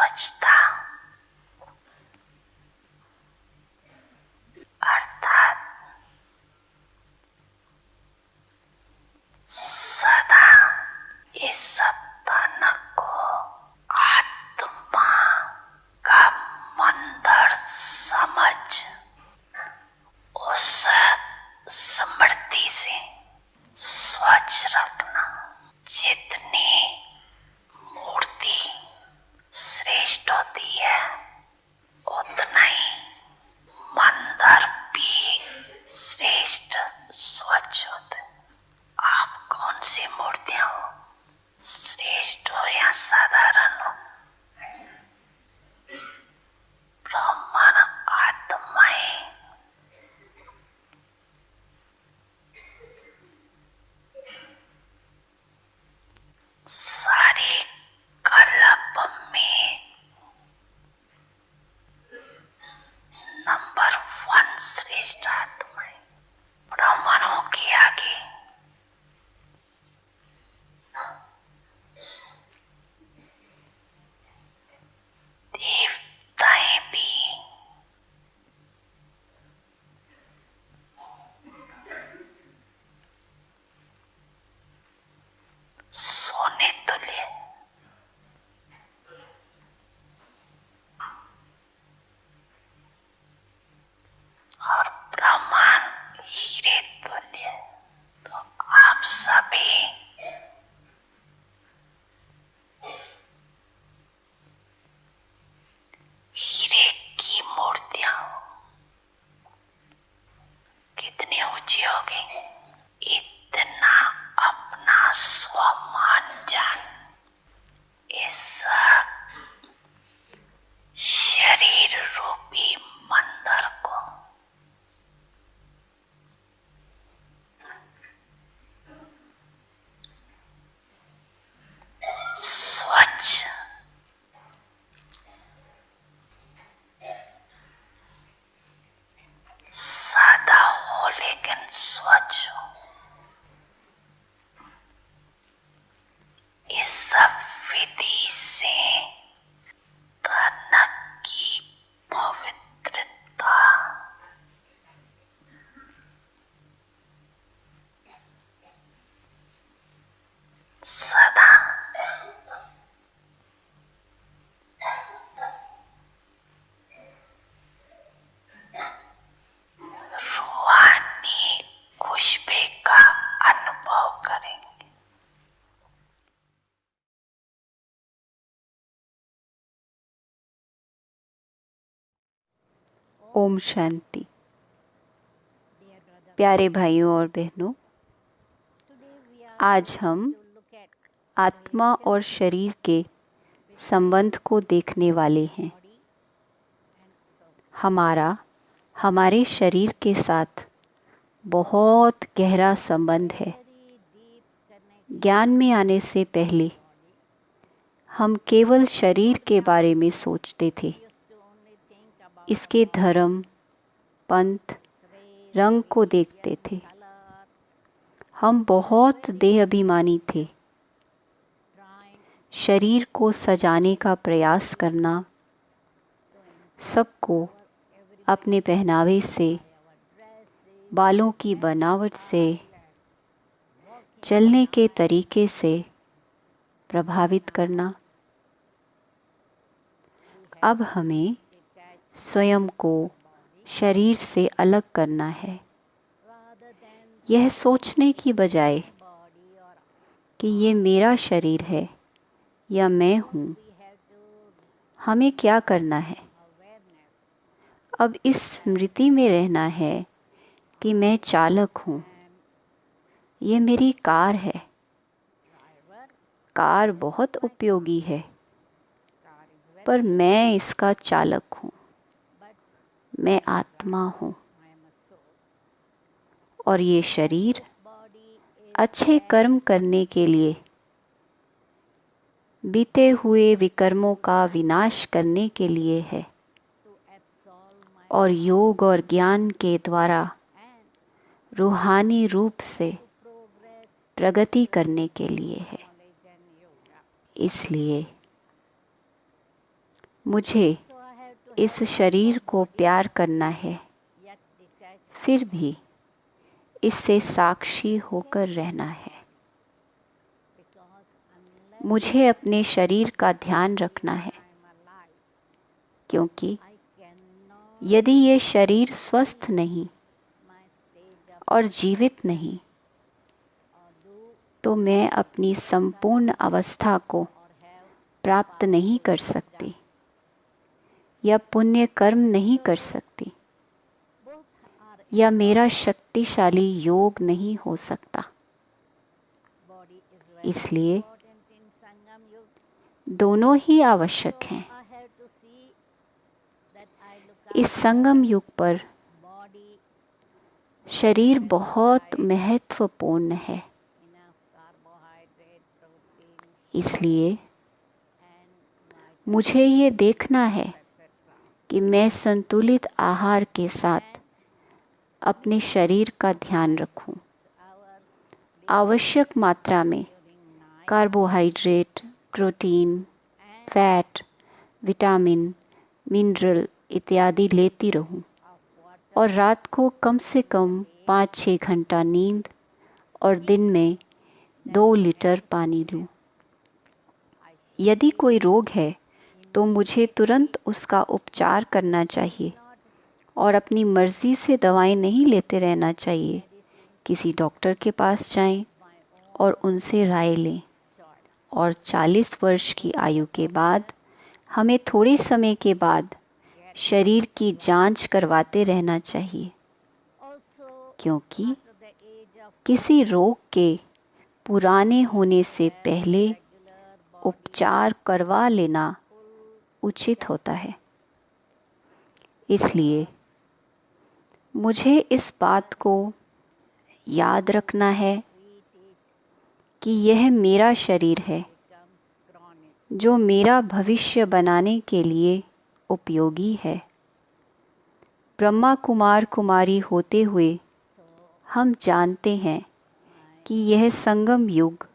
स्वच्छता अर्थात सदा इस तन को आत्मा का मंदिर समझ उस स्मृति से स्वच्छ रखना। जितनी मूर्ति श्रेष्ठ होती है उतना ही मंदिर भी श्रेष्ठ स्वच्छ होते। आप कौन सी मूर्तियां हो, श्रेष्ठ हो या साधारण हो, ब्रह्मन आत्माएं सारे कल्प में नंबर 1 श्रेष्ठ आत्माएं ब्राह्मणों के आगे देवताएं भी सोने तुल्य और ब्रह्मांड हीरे तुल्य। तो आप सभी हीरे की मूर्तियां हो। कितनी ऊंची हो गई, इतना अपना स्वमान जान इस शरीर रूपी मंदिर को स्वच्छ सादा हो लेकिन स्वच्छ हो। इस विधि से तन की पवित्रता सदा रूहानी खुशबू का अनुभव करेंगे। ओम शांति। प्यारे भाइयों और बहनों, आज हम आत्मा और शरीर के संबंध को देखने वाले हैं। हमारा हमारे शरीर के साथ बहुत गहरा संबंध है। ज्ञान में आने से पहले हम केवल शरीर के बारे में सोचते थे, इसके धर्म, पंथ, रंग को देखते थे। हम बहुत देह अभिमानी थे। शरीर को सजाने का प्रयास करना, सबको अपने पहनावे से, बालों की बनावट से, चलने के तरीके से प्रभावित करना। अब हमें स्वयं को शरीर से अलग करना है। यह सोचने की बजाय कि ये मेरा शरीर है या मैं हूँ, हमें क्या करना है? अब इस स्मृति में रहना है कि मैं चालक हूँ। ये मेरी कार है। कार बहुत उपयोगी है, पर मैं इसका चालक हूँ। मैं आत्मा हूँ और ये शरीर अच्छे कर्म करने के लिए, बीते हुए विकर्मों का विनाश करने के लिए है और योग और ज्ञान के द्वारा रूहानी रूप से प्रगति करने के लिए है। इसलिए मुझे इस शरीर को प्यार करना है, फिर भी इससे साक्षी होकर रहना है। मुझे अपने शरीर का ध्यान रखना है, क्योंकि यदि ये शरीर स्वस्थ नहीं और जीवित नहीं, तो मैं अपनी संपूर्ण अवस्था को प्राप्त नहीं कर सकती या पुण्य कर्म नहीं कर सकती या मेरा शक्तिशाली योग नहीं हो सकता। इसलिए दोनों ही आवश्यक हैं। इस संगम युग पर शरीर बहुत महत्वपूर्ण है। इसलिए मुझे ये देखना है कि मैं संतुलित आहार के साथ अपने शरीर का ध्यान रखूं। आवश्यक मात्रा में carbohydrate, protein, fat, vitamin, mineral इत्यादि लेती रहूं और रात को कम से कम 5-6 घंटा नींद और दिन में 2 लीटर पानी लूं। यदि कोई रोग है तो मुझे तुरंत उसका उपचार करना चाहिए और अपनी मर्ज़ी से दवाएं नहीं लेते रहना चाहिए। किसी डॉक्टर के पास जाएं और उनसे राय लें और 40 वर्ष की आयु के बाद हमें थोड़े समय के बाद शरीर की जांच करवाते रहना चाहिए, क्योंकि किसी रोग के पुराने होने से पहले उपचार करवा लेना उचित होता है। इसलिए मुझे इस बात को याद रखना है कि यह मेरा शरीर है जो मेरा भविष्य बनाने के लिए उपयोगी है। ब्रह्मा कुमार कुमारी होते हुए हम जानते हैं कि यह संगम युग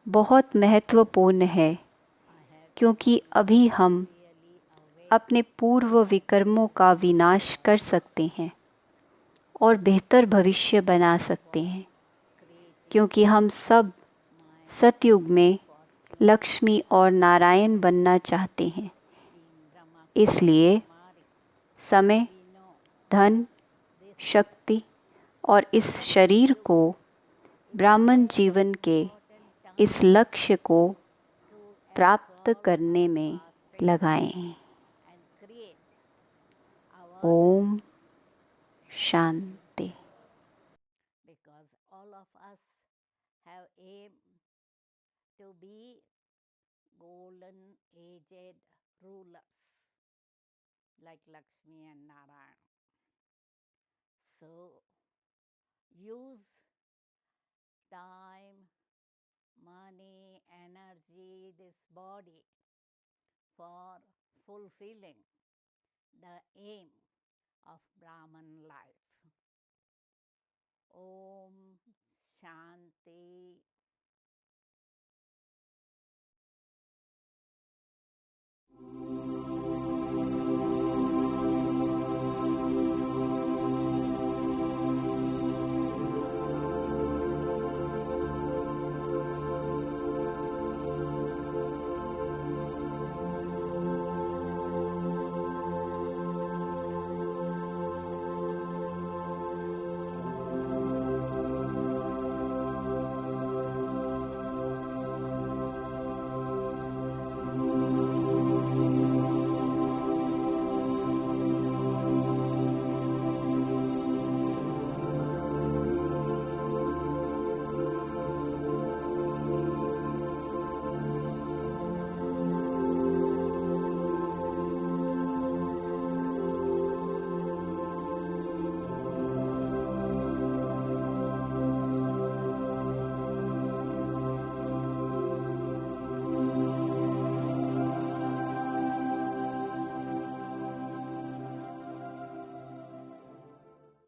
बहुत महत्वपूर्ण है, क्योंकि अभी हम अपने पूर्व विकर्मों का विनाश कर सकते हैं और बेहतर भविष्य बना सकते हैं, क्योंकि हम सब सतयुग में लक्ष्मी और नारायण बनना चाहते हैं। इसलिए समय, धन, शक्ति और इस शरीर को ब्राह्मण जीवन के इस लक्ष्य को प्राप्त करने में लगाएं। Om Shanti. Because all of us have aim to be golden aged rulers like Lakshmi and Narayan. So use time, money, energy, this body for fulfilling the aim of Brahman life. Om Shanti